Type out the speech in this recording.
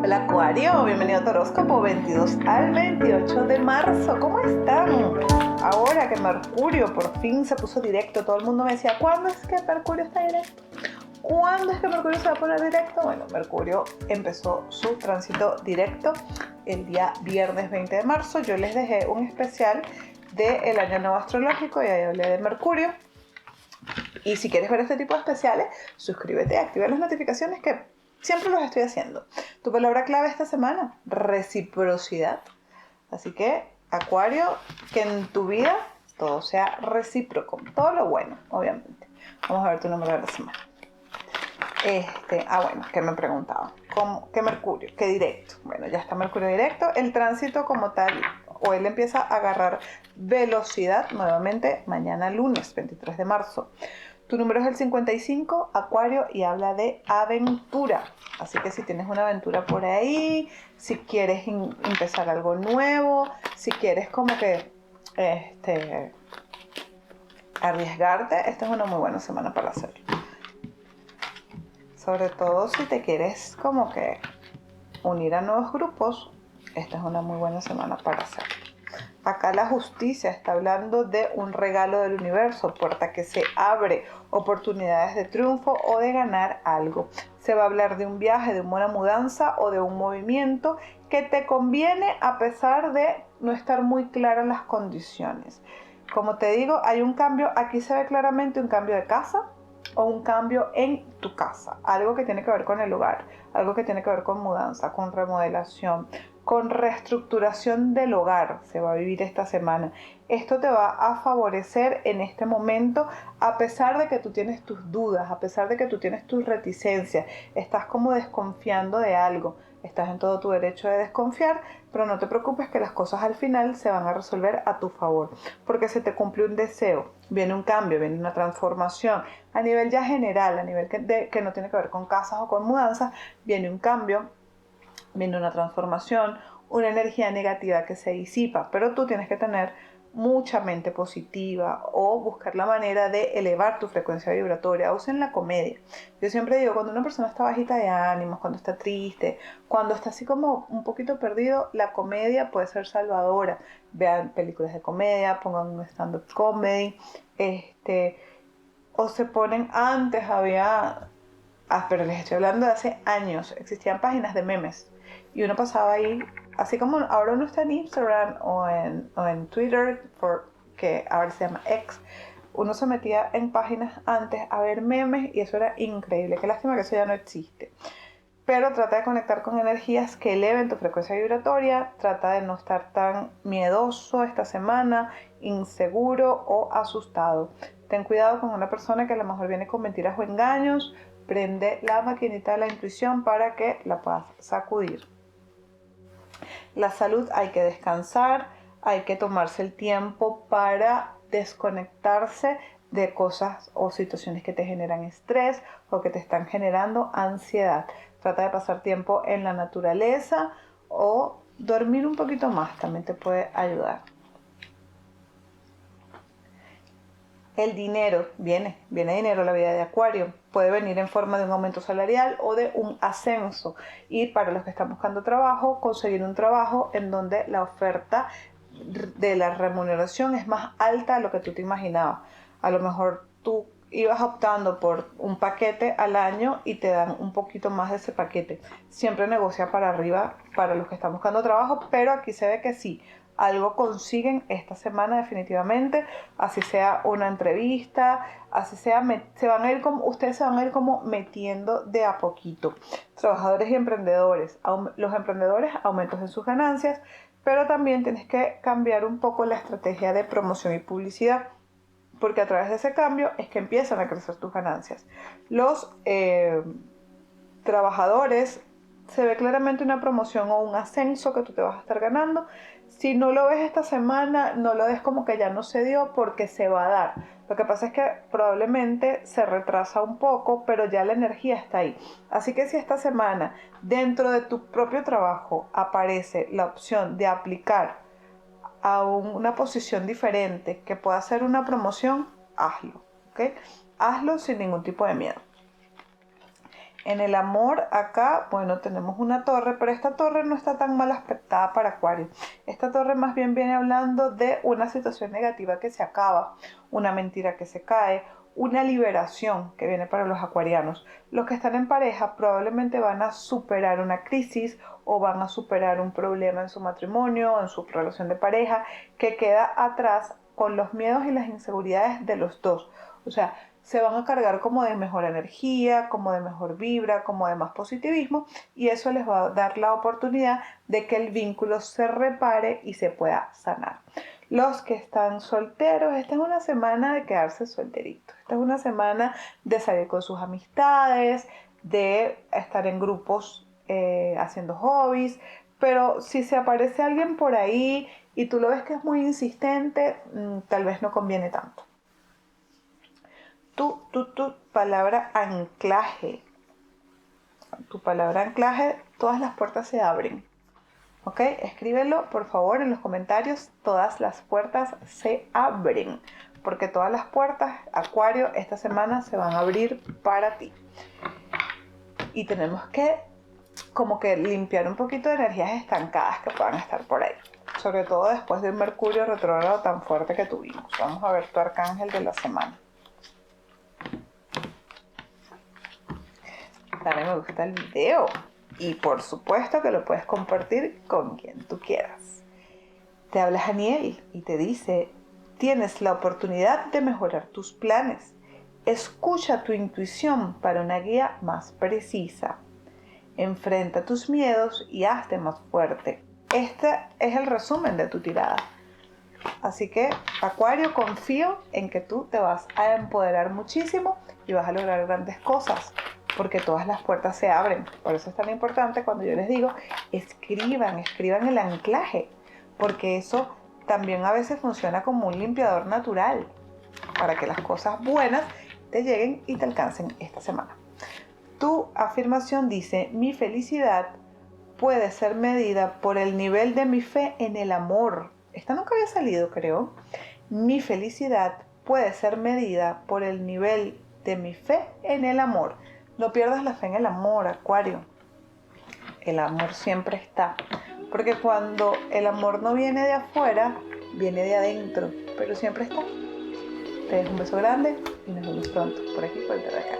Hola Acuario, bienvenido a tu horóscopo 22 al 28 de marzo. ¿Cómo están? Ahora que Mercurio por fin se puso directo, todo el mundo me decía, ¿cuándo es que Mercurio está directo? ¿Cuándo es que Mercurio se va a poner directo? Bueno, Mercurio empezó su tránsito directo el día viernes 20 de marzo. Yo les dejé un especial del año nuevo astrológico y ahí hablé de Mercurio. Y si quieres ver este tipo de especiales, suscríbete, activa las notificaciones que siempre los estoy haciendo. Tu palabra clave esta semana, reciprocidad. Así que, Acuario, que en tu vida todo sea recíproco. Todo lo bueno, obviamente. Vamos a ver tu número de la semana. Bueno, que me preguntaba. ¿Qué Mercurio? ¿Qué directo? Bueno, ya está Mercurio directo. El tránsito como tal, o él empieza a agarrar velocidad nuevamente mañana lunes 23 de marzo. Tu número es el 55, Acuario, y habla de aventura. Así que si tienes una aventura por ahí, si quieres empezar algo nuevo, si quieres como que arriesgarte, esta es una muy buena semana para hacerlo. Sobre todo si te quieres como que unir a nuevos grupos, esta es una muy buena semana para hacerlo. Acá la justicia está hablando de un regalo del universo, puerta que se abre, oportunidades de triunfo o de ganar algo. Se va a hablar de un viaje, de una mudanza o de un movimiento que te conviene a pesar de no estar muy claras las condiciones. Como te digo, hay un cambio, aquí se ve claramente un cambio de casa o un cambio en tu casa, algo que tiene que ver con el hogar, algo que tiene que ver con mudanza, con remodelación, con reestructuración del hogar. Se va a vivir esta semana. Esto te va a favorecer en este momento, a pesar de que tú tienes tus dudas, a pesar de que tú tienes tus reticencias, estás como desconfiando de algo. Estás en todo tu derecho de desconfiar, pero no te preocupes que las cosas al final se van a resolver a tu favor, porque se te cumple un deseo, viene un cambio, viene una transformación. A nivel ya general, a nivel que no tiene que ver con casas o con mudanzas, viene un cambio, viene una transformación, una energía negativa que se disipa, pero tú tienes que tener mucha mente positiva o buscar la manera de elevar tu frecuencia vibratoria. Usen la comedia. Yo siempre digo, cuando una persona está bajita de ánimos, cuando está triste, cuando está así como un poquito perdido, la comedia puede ser salvadora. Vean películas de comedia, pongan un stand-up comedy, o se ponen, antes había, pero les estoy hablando de hace años, existían páginas de memes y uno pasaba ahí, así como ahora uno está en Instagram o en Twitter, que ahora se llama X, uno se metía en páginas antes a ver memes y eso era increíble. Qué lástima que eso ya no existe. Pero trata de conectar con energías que eleven tu frecuencia vibratoria, trata de no estar tan miedoso esta semana, inseguro o asustado. Ten cuidado con una persona que a lo mejor viene con mentiras o engaños. Prende la maquinita de la intuición para que la puedas sacudir. La salud, hay que descansar, hay que tomarse el tiempo para desconectarse de cosas o situaciones que te generan estrés o que te están generando ansiedad. Trata de pasar tiempo en la naturaleza o dormir un poquito más, también te puede ayudar. El dinero, viene dinero a la vida de Acuario. Puede venir en forma de un aumento salarial o de un ascenso. Y para los que están buscando trabajo, conseguir un trabajo en donde la oferta de la remuneración es más alta de lo que tú te imaginabas. A lo mejor tú ibas optando por un paquete al año y te dan un poquito más de ese paquete. Siempre negocia para arriba para los que están buscando trabajo, pero aquí se ve que sí, algo consiguen esta semana definitivamente, así sea una entrevista, así sea, ustedes se van a ir como metiendo de a poquito. Trabajadores y emprendedores, los emprendedores aumentos en sus ganancias, pero también tienes que cambiar un poco la estrategia de promoción y publicidad, porque a través de ese cambio es que empiezan a crecer tus ganancias. Los trabajadores, se ve claramente una promoción o un ascenso que tú te vas a estar ganando. Si no lo ves esta semana, no lo des como que ya no se dio, porque se va a dar. Lo que pasa es que probablemente se retrasa un poco, pero ya la energía está ahí. Así que si esta semana dentro de tu propio trabajo aparece la opción de aplicar a una posición diferente que pueda ser una promoción, hazlo, ¿ok? Hazlo sin ningún tipo de miedo. En el amor acá, bueno, tenemos una torre, pero esta torre no está tan mal aspectada para Acuario. Esta torre más bien viene hablando de una situación negativa que se acaba, una mentira que se cae, una liberación que viene para los acuarianos. Los que están en pareja probablemente van a superar una crisis o van a superar un problema en su matrimonio, en su relación de pareja, que queda atrás con los miedos y las inseguridades de los dos. O sea, se van a cargar como de mejor energía, como de mejor vibra, como de más positivismo, y eso les va a dar la oportunidad de que el vínculo se repare y se pueda sanar. Los que están solteros, esta es una semana de quedarse solteritos. Esta es una semana de salir con sus amistades, de estar en grupos haciendo hobbies, pero si se aparece alguien por ahí y tú lo ves que es muy insistente, tal vez no conviene tanto. Tu palabra anclaje. Tu palabra anclaje, todas las puertas se abren. ¿Ok? Escríbelo, por favor, en los comentarios. Todas las puertas se abren. Porque todas las puertas, Acuario, esta semana se van a abrir para ti. Y tenemos que como que limpiar un poquito de energías estancadas que puedan estar por ahí. Sobre todo después de un Mercurio retrógrado tan fuerte que tuvimos. Vamos a ver tu arcángel de la semana. Dale me gusta al video y por supuesto que lo puedes compartir con quien tú quieras. Te habla Janiel y te dice, tienes la oportunidad de mejorar tus planes. Escucha tu intuición para una guía más precisa. Enfrenta tus miedos y hazte más fuerte. Este es el resumen de tu tirada. Así que, Acuario, confío en que tú te vas a empoderar muchísimo y vas a lograr grandes cosas, porque todas las puertas se abren. Por eso es tan importante cuando yo les digo, escriban el anclaje, porque eso también a veces funciona como un limpiador natural, para que las cosas buenas te lleguen y te alcancen esta semana. Tu afirmación dice, mi felicidad puede ser medida por el nivel de mi fe en el amor. Esta nunca había salido, creo. Mi felicidad puede ser medida por el nivel de mi fe en el amor. No pierdas la fe en el amor, Acuario. El amor siempre está. Porque cuando el amor no viene de afuera, viene de adentro. Pero siempre está. Te dejo un beso grande y nos vemos pronto por aquí por el de acá.